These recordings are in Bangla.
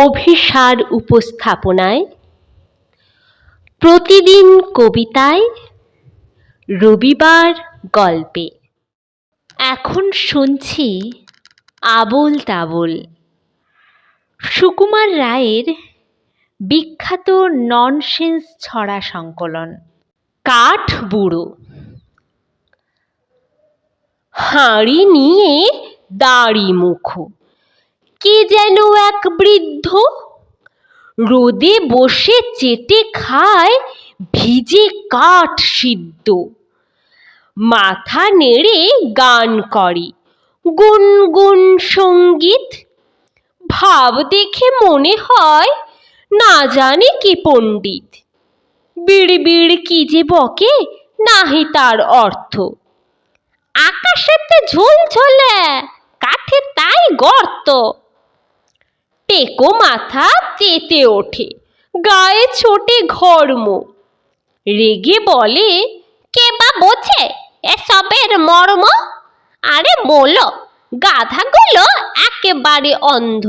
অভিসার উপস্থাপনায়, প্রতিদিন কবিতায়, রবিবার গল্পে। এখন শুনছি আবোল তাবোল, সুকুমার রায়ের বিখ্যাত ননসেন্স ছড়া সংকলন। কাঠ বুড়ো। হাঁড়ি নিয়ে দাড়ি মুখো কে যেন এক বৃদ্ধ, রোদে বসে চেটে খায় ভিজে কাঠ সিদ্ধ। মাথা নেড়ে গান করে গুনগুন সঙ্গীত, ভাব দেখে মনে হয় না জানে কে পণ্ডিত। বিড়বিড় কি যে বকে নাহি তার অর্থ, আকাশেতে ঝুলঝুলে কাঠে তাই গর্ত। টেকো মাথা চেতে ওঠে, গায়ে ছোটে ঘর্ম, রেগে বলে কে বা বোঝে এসবের মর্ম। আরে বলো গাধাগুলো একেবারে অন্ধ,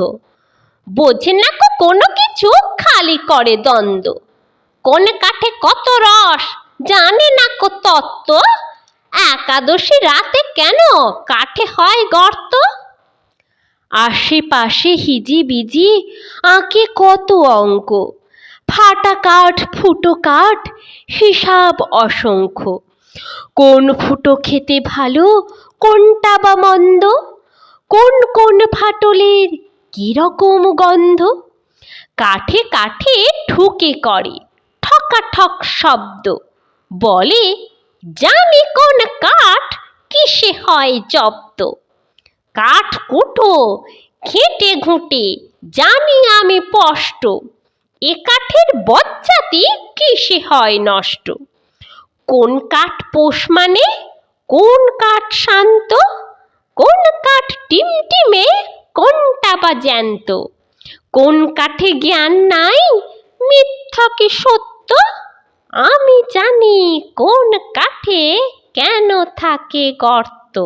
বোঝে না কোনো কিছু, খালি করে দ্বন্দ্ব। কোন কাঠে কত রস জানে না কো তত্ত্ব, একাদশী রাতে কেন কাঠে হয় গর্ত। আশেপাশে হিজিবিজি আঁকে কত অঙ্ক, ফাটা কাঠ ফুটো কাঠ হিসাব অসংখ্য। কোন ফুটো খেতে ভালো কোনটা বা মন্দ, কোন কোন ফাটলের কিরকম গন্ধ। কাঠে কাঠে ঠুকে করে ঠকাঠক শব্দ, বলে জানি কোন কাঠ কিসে হয় জব্দ। কাঠ কুটো ঘেঁটে ঘুঁটে জানি আমি স্পষ্ট, এ কাঠের বচ্চাতি কিসে হয় নষ্ট। কোন কাঠ পোষ মানে কোন কাঠ শান্ত, কোন কাঠ টিমটিমে কোনটা বা জ্যান্ত। কোন কাঠে জ্ঞান নাই মিথ্যা কি সত্য, আমি জানি কোন কাঠে কেন থাকে গর্ত।